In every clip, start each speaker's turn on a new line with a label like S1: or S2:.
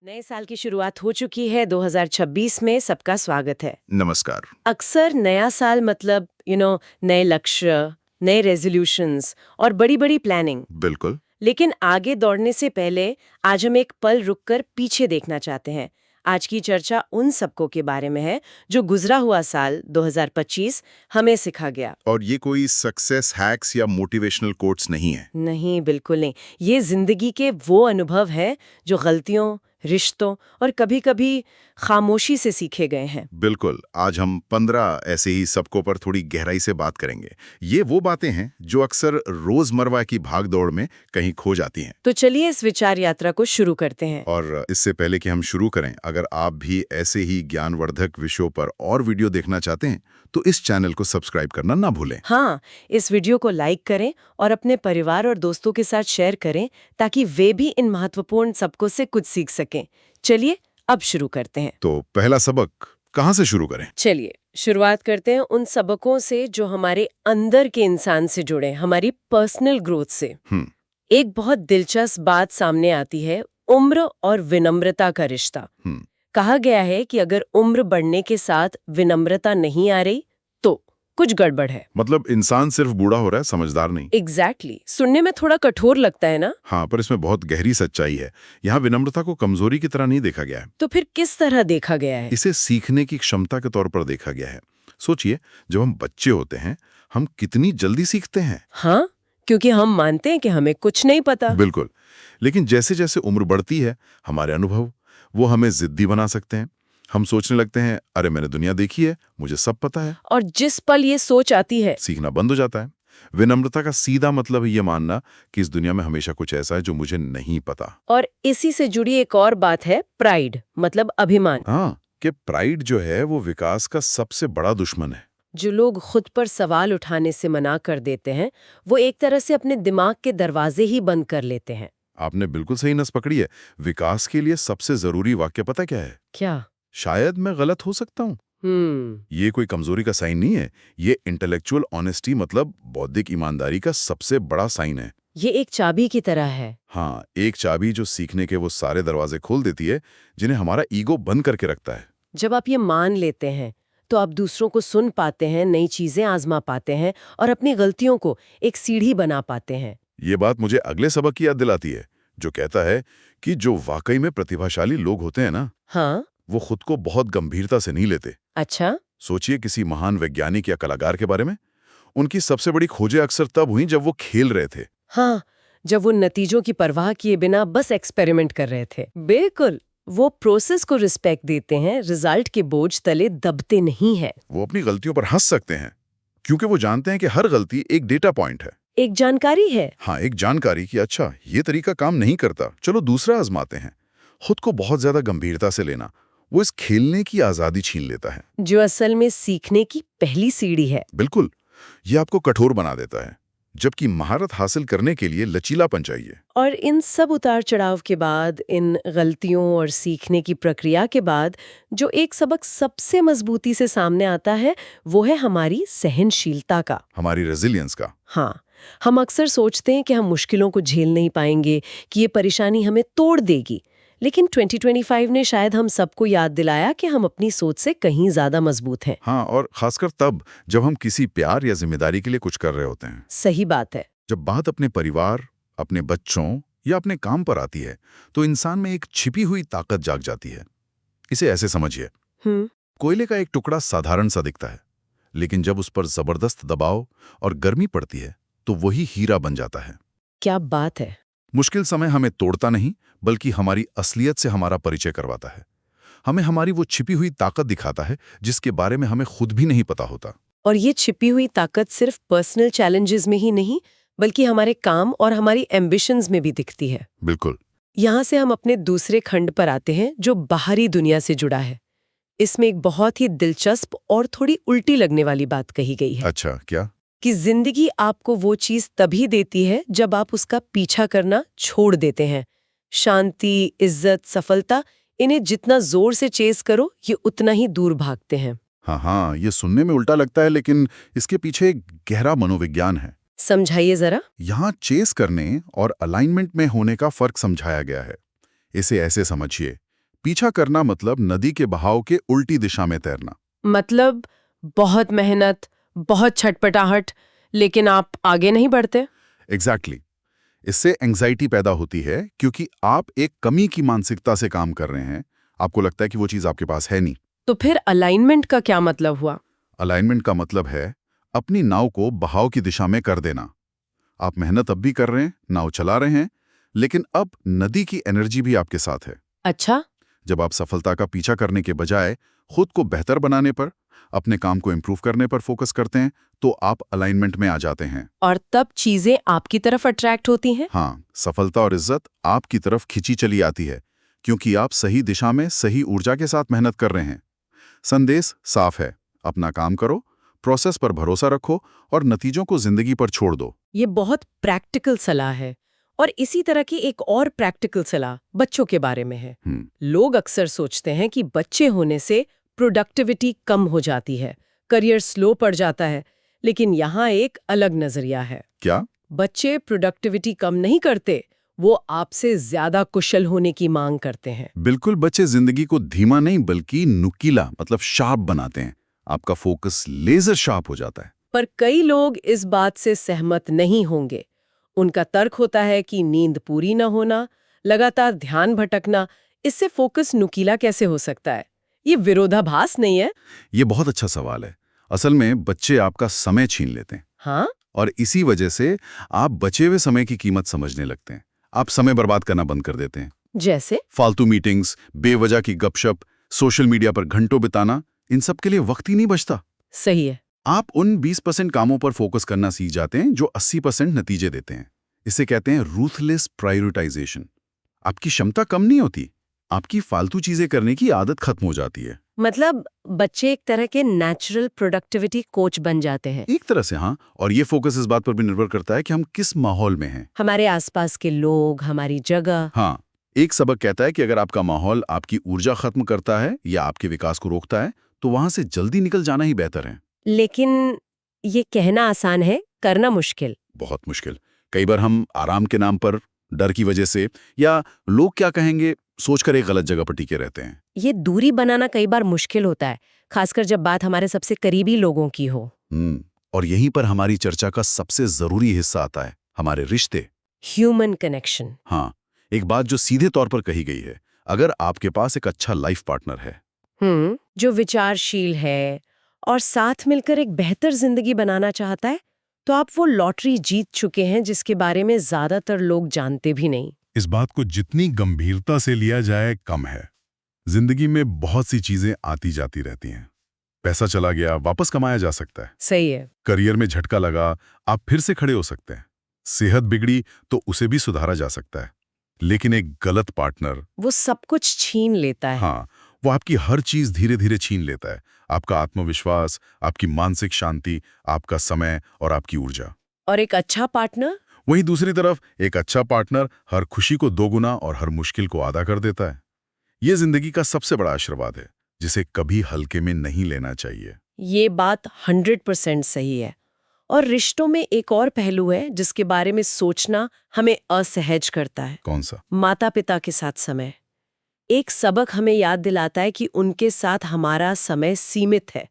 S1: नए साल की शुरुआत हो चुकी है 2026 में। सबका स्वागत है।
S2: नमस्कार।
S1: अक्सर नया साल मतलब नए लक्ष्य, नए रेजोल्यूशंस और बड़ी बड़ी प्लानिंग।
S2: बिल्कुल।
S1: लेकिन आगे दौड़ने से पहले आज हम एक पल रुककर पीछे देखना चाहते हैं। आज की चर्चा उन सबको के बारे में है जो गुजरा हुआ साल 2025 हमें सिखा गया।
S2: और ये कोई सक्सेस हैक्स या मोटिवेशनल कोट्स नहीं है।
S1: नहीं, बिल्कुल नहीं। ये जिंदगी के वो अनुभव हैं जो गलतियों, रिश्तों और कभी-कभी खामोशी से सीखे गए हैं।
S2: बिल्कुल। आज हम 15 ऐसे ही सबकों पर थोड़ी गहराई से बात करेंगे। ये वो बातें हैं जो अक्सर रोजमर्रा की भागदौड़ में कहीं खो जाती हैं।
S1: तो चलिए इस विचार यात्रा को शुरू करते हैं।
S2: और इससे पहले कि हम शुरू करें, अगर आप भी ऐसे ही ज्ञानवर्धक विषयों पर और वीडियो देखना चाहते हैं तो इस चैनल को सब्सक्राइब करना ना भूलें।
S1: हाँ, इस वीडियो को लाइक करें और अपने परिवार और दोस्तों के साथ शेयर करें ताकि वे भी इन महत्वपूर्ण सबकों से कुछ सीख सकें। चलिए अब शुरू करते हैं।
S2: तो पहला सबक कहाँ से शुरू करें?
S1: चलिए शुरुआत करते हैं उन सबकों से जो हमारे अंदर के इंसान से जुड़े, हमारी पर्सनल ग्रोथ से। एक बहुत दिलचस्प बात सामने आती है, उम्र और विनम्रता का रिश्ता। कहा गया है कि अगर उम्र बढ़ने के साथ विनम्रता नहीं आ रही तो कुछ गड़बड़ है।
S2: मतलब इंसान सिर्फ बूढ़ा हो रहा है, समझदार नहीं।
S1: एग्जैक्टली। सुनने में थोड़ा कठोर लगता है ना?
S2: हाँ, पर इसमें बहुत गहरी सच्चाई है। यहाँ विनम्रता को कमजोरी की तरह नहीं देखा गया है।
S1: तो फिर किस तरह देखा गया है?
S2: इसे सीखने की क्षमता के तौर पर देखा गया है। सोचिए, जब हम बच्चे होते हैं हम कितनी जल्दी सीखते हैं।
S1: हाँ, क्योंकि हम मानते हैं कि हमें कुछ नहीं पता।
S2: बिल्कुल। लेकिन जैसे जैसे उम्र बढ़ती है हमारे अनुभव वो हमें जिद्दी बना सकते हैं। हम सोचने लगते हैं, अरे मैंने दुनिया देखी है, मुझे सब पता है।
S1: और जिस पल ये सोच आती है,
S2: सीखना बंद हो जाता है। विनम्रता का सीधा मतलब है ये मानना कि इस दुनिया में हमेशा कुछ ऐसा है जो मुझे नहीं पता।
S1: और इसी से जुड़ी एक और बात है, प्राइड मतलब अभिमान।
S2: हाँ, कि प्राइड जो है वो विकास का सबसे बड़ा दुश्मन है।
S1: जो लोग खुद पर सवाल उठाने से मना कर देते हैं वो एक तरह से अपने दिमाग के दरवाजे ही बंद कर लेते हैं।
S2: आपने बिल्कुल सही नस पकड़ी है। विकास के लिए सबसे जरूरी वाक्य पता क्या है?
S1: क्या?
S2: शायद मैं गलत हो सकता हूँ। ये कोई कमजोरी का साइन नहीं है, ये इंटेलेक्चुअल ऑनेस्टी मतलब बौद्धिक ईमानदारी का सबसे बड़ा साइन है।
S1: ये एक चाबी की तरह है।
S2: हाँ, एक चाबी जो सीखने के वो सारे दरवाजे खोल देती है जिन्हें हमारा ईगो बंद करके रखता है।
S1: जब आप ये मान लेते हैं तो आप दूसरों को सुन पाते हैं, नई चीजें आजमा पाते हैं और अपनी गलतियों को एक सीढ़ी बना पाते हैं।
S2: ये बात मुझे अगले सबक की याद दिलाती है जो कहता है कि जो वाकई में प्रतिभाशाली लोग होते हैं ना,
S1: हाँ,
S2: वो खुद को बहुत गंभीरता से नहीं लेते।
S1: अच्छा।
S2: सोचिए किसी महान वैज्ञानिक या कलाकार के बारे में। उनकी सबसे बड़ी खोजें अक्सर तब हुई जब वो खेल रहे थे।
S1: हाँ, जब वो नतीजों की परवाह किए बिना बस एक्सपेरिमेंट कर रहे थे। बिल्कुल, वो प्रोसेस को रिस्पेक्ट देते हैं, रिजल्ट के बोझ तले दबते नहीं है।
S2: वो अपनी गलतियों पर हंस सकते हैं क्योंकि वो जानते हैं कि हर गलती एक डेटा पॉइंट है।
S1: एक जानकारी है।
S2: हाँ, एक जानकारी कि अच्छा ये तरीका काम नहीं करता, चलो दूसरा आजमाते हैं। खुद को बहुत ज्यादा गंभीरता से लेना वो इस खेलने की आजादी छीन लेता है,
S1: जो असल में सीखने की पहली सीढ़ी है।
S2: बिल्कुल। ये आपको कठोर बना देता है, जबकि महारत हासिल करने के लिए लचीलापन चाहिए।
S1: और इन सब उतार चढ़ाव के बाद, इन गलतियों और सीखने की प्रक्रिया के बाद जो एक सबक सबसे मजबूती से सामने आता है वो है हमारी सहनशीलता का,
S2: हमारी रेजिलियंस का।
S1: हाँ, हम अक्सर सोचते हैं कि हम मुश्किलों को झेल नहीं पाएंगे, कि ये परेशानी हमें तोड़ देगी। लेकिन 2025 ने शायद हम सबको याद दिलाया कि हम अपनी सोच से कहीं ज्यादा मजबूत हैं।
S2: हाँ, और खासकर तब जब हम किसी प्यार या जिम्मेदारी के लिए कुछ कर रहे होते हैं।
S1: सही बात है।
S2: जब बात अपने परिवार, अपने बच्चों या अपने काम पर आती है तो इंसान में एक छिपी हुई ताकत जाग जाती है। इसे ऐसे समझिए, कोयले का एक टुकड़ा साधारण सा दिखता है, लेकिन जब उस पर जबरदस्त दबाव और गर्मी पड़ती है तो वही हीरा बन जाता है।
S1: क्या बात है।
S2: मुश्किल समय हमें तोड़ता नहीं बल्कि हमारी असलियत से हमारा परिचय करवाता है। हमें हमारी वो छिपी हुई ताकत दिखाता है जिसके बारे में हमें खुद भी नहीं पता होता।
S1: और ये छिपी हुई ताकत सिर्फ पर्सनल चैलेंजेस में ही नहीं बल्कि हमारे काम और हमारी एम्बिशंस में भी दिखती है।
S2: बिल्कुल।
S1: यहाँ से हम अपने दूसरे खंड पर आते हैं जो बाहरी दुनिया से जुड़ा है। इसमें एक बहुत ही दिलचस्प और थोड़ी उल्टी लगने वाली बात कही गई है।
S2: अच्छा, क्या?
S1: कि जिंदगी आपको वो चीज तभी देती है जब आप उसका पीछा करना छोड़ देते हैं। शांति, इज्जत, सफलता, इन्हें जितना जोर से चेस करो ये उतना ही दूर भागते हैं।
S2: हाँ, ये सुनने में उल्टा लगता है लेकिन इसके पीछे एक गहरा मनोविज्ञान है।
S1: समझाइए जरा।
S2: यहाँ चेस करने और अलाइनमेंट में होने का फर्क समझाया गया है। इसे ऐसे समझिए पीछा करना मतलब नदी के बहाव के उल्टी दिशा में तैरना।
S1: मतलब बहुत मेहनत, बहुत छटपटाहट, लेकिन आप आगे नहीं बढ़ते।
S2: एग्जैक्टली। इससे एंग्जाइटी पैदा होती है क्योंकि आप एक कमी की मानसिकता से काम कर रहे हैं। आपको लगता है कि वो चीज आपके पास है नहीं।
S1: तो फिर अलाइनमेंट का क्या मतलब हुआ?
S2: अलाइनमेंट का मतलब है अपनी नाव को बहाव की दिशा में कर देना। आप मेहनत अब भी कर रहे हैं, नाव चला रहे हैं, लेकिन अब नदी की एनर्जी भी आपके साथ है।
S1: अच्छा।
S2: जब आप सफलता का पीछा करने के बजाय खुद को बेहतर बनाने पर, अपने काम को इम्प्रूव करने पर फोकस करते हैं, तो आप अलाइनमेंट में आ जाते हैं।
S1: और तब चीजें आपकी तरफ अट्रैक्ट होती हैं?
S2: हाँ, सफलता और इज्जत आपकी तरफ खिंची चली आती है, क्योंकि आप सही दिशा में सही ऊर्जा के साथ मेहनत कर रहे हैं। संदेश साफ है, अपना काम करो, प्रोसेस पर भरोसा रखो और नतीजों को जिंदगी पर छोड़ दो।
S1: ये बहुत प्रैक्टिकल सलाह है। और इसी तरह की एक और प्रैक्टिकल सलाह बच्चों के बारे में है। लोग अक्सर सोचते हैं कि बच्चे होने से प्रोडक्टिविटी कम हो जाती है, करियर स्लो पड़ जाता है, लेकिन यहाँ एक अलग नजरिया है।
S2: क्या?
S1: बच्चे प्रोडक्टिविटी कम नहीं करते, वो आपसे ज्यादा कुशल होने की मांग करते हैं।
S2: बिल्कुल, बच्चे जिंदगी को धीमा नहीं बल्कि नुकीला मतलब शार्प बनाते हैं। आपका फोकस लेजर शार्प हो जाता है।
S1: पर कई लोग इस बात से सहमत नहीं होंगे। उनका तर्क होता है कि नींद पूरी न होना, लगातार ध्यान भटकना, इससे फोकस नुकीला कैसे हो सकता है? ये विरोधाभास नहीं है?
S2: ये बहुत अच्छा सवाल है। असल में बच्चे आपका समय छीन लेते हैं।
S1: हाँ?
S2: और इसी वजह से आप बचे हुए समय की कीमत समझने लगते हैं। आप समय बर्बाद करना बंद कर देते हैं।
S1: जैसे?
S2: फालतू मीटिंग्स, बेवजह की गपशप, सोशल मीडिया पर घंटों बिताना, इन सब के लिए वक्त ही नहीं बचता।
S1: सही है।
S2: आप उन 20% कामों पर फोकस करना सीख जाते हैं जो 80% नतीजे देते हैं। इसे कहते हैं रूथलेस प्रायोरिटाइजेशन। आपकी क्षमता कम नहीं होती, आपकी फालतू चीजें करने की आदत खत्म हो जाती है।
S1: मतलब बच्चे एक तरह के नेचुरल प्रोडक्टिविटी कोच बन जाते हैं।
S2: एक तरह से हाँ, और ये फोकस इस बात पर भी निर्भर करता है कि हम किस माहौल में हैं।
S1: हमारे आसपास के लोग, हमारी जगह।
S2: हाँ, एक सबक कहता है कि अगर आपका माहौल आपकी ऊर्जा खत्म करता है या आपके विकास को रोकता है, तो वहां से जल्दी निकल जाना ही बेहतर है।
S1: लेकिन ये कहना आसान है, करना मुश्किल।
S2: बहुत मुश्किल। कई बार हम आराम के नाम पर, डर की वजह से या लोग क्या कहेंगे सोचकर एक गलत जगह पर टिके रहते हैं।
S1: ये दूरी बनाना कई बार मुश्किल होता है, खासकर जब बात हमारे सबसे करीबी लोगों की हो।
S2: और यहीं पर हमारी चर्चा का सबसे जरूरी हिस्सा आता है, हमारे रिश्ते।
S1: Human connection.
S2: हाँ, एक बात जो सीधे तौर पर कही गई है, अगर आपके पास एक अच्छा लाइफ पार्टनर है,
S1: जो विचारशील है और साथ मिलकर एक बेहतर जिंदगी बनाना चाहता है, तो आप वो लॉटरी जीत चुके हैं जिसके बारे में ज्यादातर लोग जानते भी नहीं।
S2: इस बात को जितनी गंभीरता से लिया जाए कम है। जिंदगी में बहुत सी चीजें आती जाती रहती हैं। पैसा चला गया, वापस कमाया जा सकता है।
S1: सही है।
S2: करियर में झटका लगा, आप फिर से खड़े हो सकते हैं। सेहत बिगड़ी तो उसे भी सुधारा जा सकता है। लेकिन एक गलत पार्टनर
S1: वो सब कुछ छीन लेता है।
S2: हाँ, वो आपकी हर चीज धीरे धीरे छीन लेता है। आपका आत्मविश्वास, आपकी मानसिक शांति, आपका समय और आपकी ऊर्जा।
S1: और एक अच्छा पार्टनर?
S2: वहीं दूसरी तरफ एक अच्छा पार्टनर हर खुशी को दोगुना और हर मुश्किल को आधा कर देता है। ये जिंदगी का सबसे बड़ा आशीर्वाद है, जिसे कभी हल्के में नहीं लेना चाहिए।
S1: ये बात 100% सही है। और रिश्तों में एक और पहलू है जिसके बारे में सोचना हमें असहज करता है।
S2: कौन सा?
S1: माता पिता के साथ समय। एक सबक हमें याद दिलाता है कि उनके साथ हमारा समय सीमित है।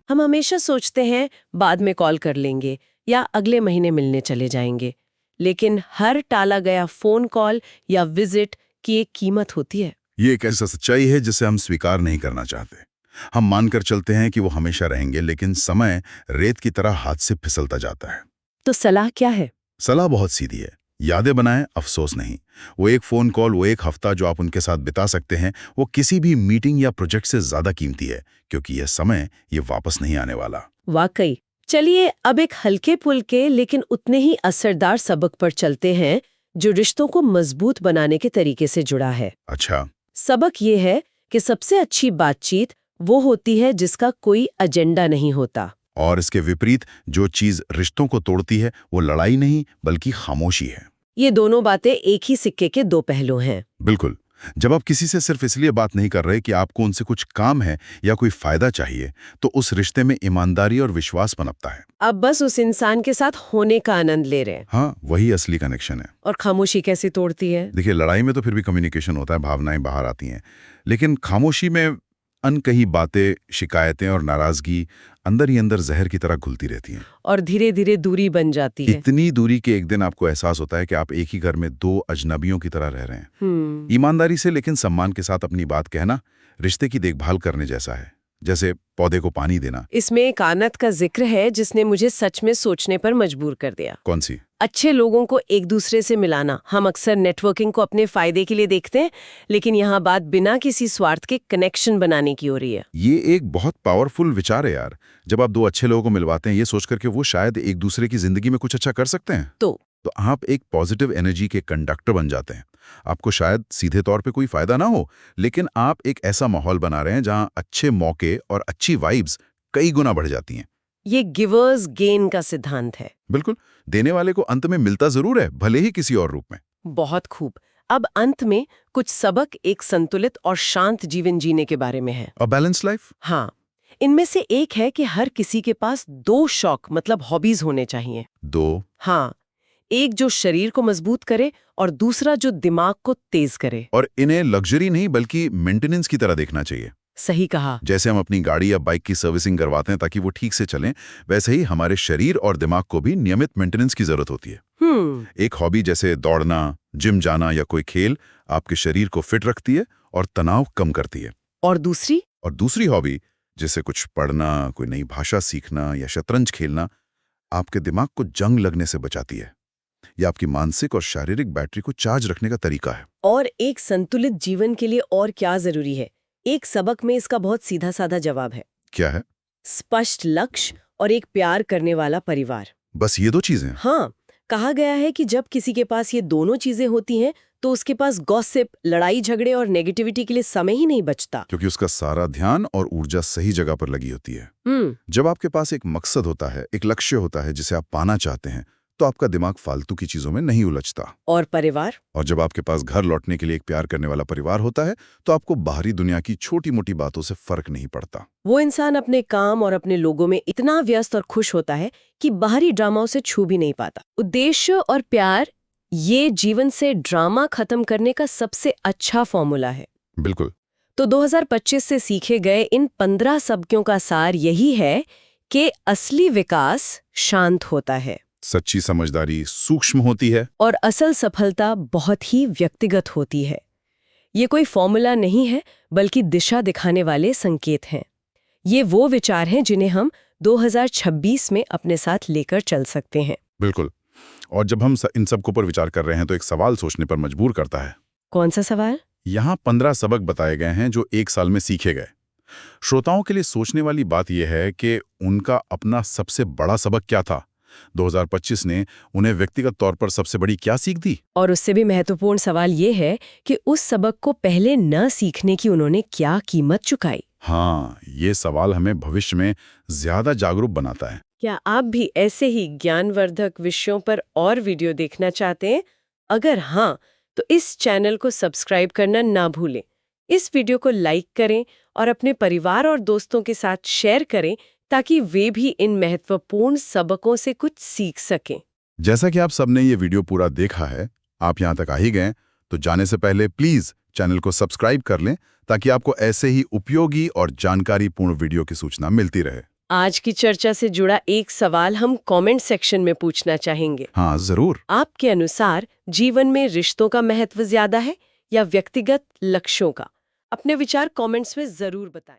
S1: हम हमेशा सोचते हैं बाद में कॉल कर लेंगे या अगले महीने मिलने चले जाएंगे, लेकिन हर टाला गया फोन कॉल या विजिट की एक कीमत होती है।
S2: ये एक ऐसा सच्चाई है जिसे हम स्वीकार नहीं करना चाहते। हम मानकर चलते हैं कि वो हमेशा रहेंगे, लेकिन समय रेत की तरह हाथ से फिसलता जाता है।
S1: तो सलाह क्या है?
S2: सलाह बहुत सीधी है। यादें बनाएं, अफसोस नहीं। वो एक फोन कॉल, वो एक हफ्ता जो आप उनके साथ बिता सकते हैं, वो किसी भी मीटिंग या प्रोजेक्ट से ज्यादा कीमती है, क्योंकि यह समय ये वापस नहीं आने वाला।
S1: वाकई। चलिए अब एक हल्के फुल्के लेकिन उतने ही असरदार सबक पर चलते हैं जो रिश्तों को मजबूत बनाने के तरीके से जुड़ा है।
S2: अच्छा।
S1: सबक ये है कि सबसे अच्छी बातचीत वो होती है जिसका कोई एजेंडा नहीं होता।
S2: और इसके विपरीत जो चीज रिश्तों को तोड़ती है वो लड़ाई नहीं बल्कि खामोशी है।
S1: ये दोनों बातें एक ही सिक्के के दो पहलू हैं।
S2: बिल्कुल। जब आप किसी से सिर्फ इसलिए बात नहीं कर रहे कि आपको उनसे कुछ काम है या कोई फायदा चाहिए, तो उस रिश्ते में ईमानदारी और विश्वास पनपता है।
S1: अब बस उस इंसान के साथ होने का आनंद ले रहे हैं।
S2: हाँ, वही असली कनेक्शन है।
S1: और खामोशी कैसे तोड़ती है?
S2: देखिए, लड़ाई में तो फिर भी कम्युनिकेशन होता है, भावनाएं बाहर आती हैं, लेकिन खामोशी में अनकही बातें, शिकायतें और नाराजगी अंदर ही अंदर जहर की तरह घुलती रहती हैं।
S1: और धीरे धीरे दूरी बन जाती है।
S2: इतनी दूरी के एक दिन आपको एहसास होता है कि आप एक ही घर में दो अजनबियों की तरह रह रहे हैं। ईमानदारी से लेकिन सम्मान के साथ अपनी बात कहना रिश्ते की देखभाल करने जैसा है, जैसे पौधे को पानी देना।
S1: इसमें एक आनत का जिक्र है जिसने मुझे सच में सोचने पर मजबूर कर दिया।
S2: कौन सी?
S1: अच्छे लोगों को एक दूसरे से मिलाना। हम अक्सर नेटवर्किंग को अपने फायदे के लिए देखते हैं, लेकिन यहाँ बात बिना किसी स्वार्थ के कनेक्शन बनाने की हो रही है।
S2: ये एक बहुत पावरफुल विचार है यार। जब आप दो अच्छे लोगों को मिलवाते हैं ये सोचकर के वो शायद एक दूसरे की जिंदगी में कुछ अच्छा कर सकते हैं, तो आप एक पॉजिटिव एनर्जी के कंडक्टर बन जाते हैं। आपको शायद सीधे तौर पे कोई फायदा ना हो, लेकिन आप एक ऐसा माहौल बना रहे हैं जहां अच्छे मौके और अच्छी वाइब्स कई गुना बढ़ जाती हैं।
S1: ये गिवर्स गेन का सिद्धांत है।
S2: बिल्कुल, देने वाले को अंत में मिलता जरूर है, भले ही किसी और रूप में।
S1: बहुत खूब। अब अंत में कुछ सबक एक संतुलित और शांत जीवन जीने के बारे में है।
S2: A balance life?
S1: हाँ, इनमें से एक है कि हर किसी के पास दो शौक मतलब हॉबीज होने चाहिए।
S2: दो?
S1: हाँ, एक जो शरीर को मजबूत करे और दूसरा जो दिमाग को तेज करे।
S2: और इन्हें लग्जरी नहीं बल्कि मेंटेनेंस की तरह देखना चाहिए।
S1: सही कहा।
S2: जैसे हम अपनी गाड़ी या बाइक की सर्विसिंग करवाते हैं ताकि वो ठीक से चलें, वैसे ही हमारे शरीर और दिमाग को भी नियमित मेंटेनेंस की जरूरत होती है। एक हॉबी जैसे दौड़ना, जिम जाना या कोई खेल आपके शरीर को फिट रखती है और तनाव कम करती है।
S1: और दूसरी
S2: हॉबी जैसे कुछ पढ़ना, कोई नई भाषा सीखना या शतरंज खेलना आपके दिमाग को जंग लगने से बचाती है। यह आपकी मानसिक और शारीरिक बैटरी को चार्ज रखने का तरीका है।
S1: और एक संतुलित जीवन के लिए और क्या जरूरी है? एक सबक में इसका बहुत सीधा साधा जवाब है।
S2: क्या है?
S1: स्पष्ट लक्ष्य और एक प्यार करने वाला परिवार।
S2: बस ये दो चीजें?
S1: हाँ, कहा गया है कि जब किसी के पास ये दोनों चीजें होती हैं तो उसके पास गॉसिप, लड़ाई झगड़े और नेगेटिविटी के लिए समय ही नहीं बचता,
S2: क्योंकि उसका सारा ध्यान और ऊर्जा सही जगह पर लगी होती है। जब आपके पास एक मकसद होता है, एक लक्ष्य होता है जिसे आप पाना चाहते हैं, तो आपका दिमाग फालतू की चीजों में नहीं उलझता।
S1: और परिवार?
S2: और जब आपके पास घर लौटने के लिए एक प्यार करने वाला परिवार होता है, तो आपको बाहरी दुनिया की छोटी मोटी बातों से फर्क नहीं पड़ता।
S1: वो इंसान अपने काम और अपने लोगों में इतना व्यस्त और खुश होता है कि बाहरी ड्रामाओं से छू भी नहीं पाता। उद्देश्य और प्यार, ये जीवन से ड्रामा खत्म करने का सबसे अच्छा फॉर्मूला है।
S2: बिल्कुल।
S1: तो 2025 से सीखे गए इन 15 सबकों का सार यही है कि असली विकास शांत होता है,
S2: सच्ची समझदारी सूक्ष्म होती है,
S1: और असल सफलता बहुत ही व्यक्तिगत होती है। ये कोई फॉर्मूला नहीं है, बल्कि दिशा दिखाने वाले संकेत हैं। ये वो विचार हैं जिन्हें हम 2026 में अपने साथ लेकर चल सकते हैं।
S2: बिल्कुल। और जब हम इन सबको पर विचार कर रहे हैं तो एक सवाल सोचने पर मजबूर करता है।
S1: कौन सा सवाल?
S2: यहाँ 15 सबक बताए गए हैं जो एक साल में सीखे गए। श्रोताओं के लिए सोचने वाली बात यह है कि उनका अपना सबसे बड़ा सबक क्या था। 2025 ने उन्हें व्यक्तिगत तौर पर सबसे बड़ी क्या सीख दी?
S1: और उससे भी महत्वपूर्ण सवाल ये है कि उस सबक को पहले न सीखने की उन्होंने क्या कीमत चुकाई?
S2: हाँ, ये सवाल हमें भविष्य में ज्यादा जागरूक बनाता है।
S1: क्या आप भी ऐसे ही ज्ञानवर्धक विषयों पर और वीडियो देखना चाहते हैं? अगर हाँ, तो इस चैनल को सब्सक्राइब करना ना भूलें। इस वीडियो को लाइक करें और अपने परिवार और दोस्तों के साथ शेयर करें ताकि वे भी इन महत्वपूर्ण सबकों से कुछ सीख सकें।
S2: जैसा कि आप सबने ये वीडियो पूरा देखा है, आप यहाँ तक आ ही गए, तो जाने से पहले प्लीज चैनल को सब्सक्राइब कर लें ताकि आपको ऐसे ही उपयोगी और जानकारीपूर्ण वीडियो की सूचना मिलती रहे।
S1: आज की चर्चा से जुड़ा एक सवाल हम कमेंट सेक्शन में पूछना चाहेंगे।
S2: हाँ, जरूर।
S1: आपके अनुसार जीवन में रिश्तों का महत्व ज्यादा है या व्यक्तिगत लक्ष्यों का? अपने विचार कमेंट्स में जरूर बताएं।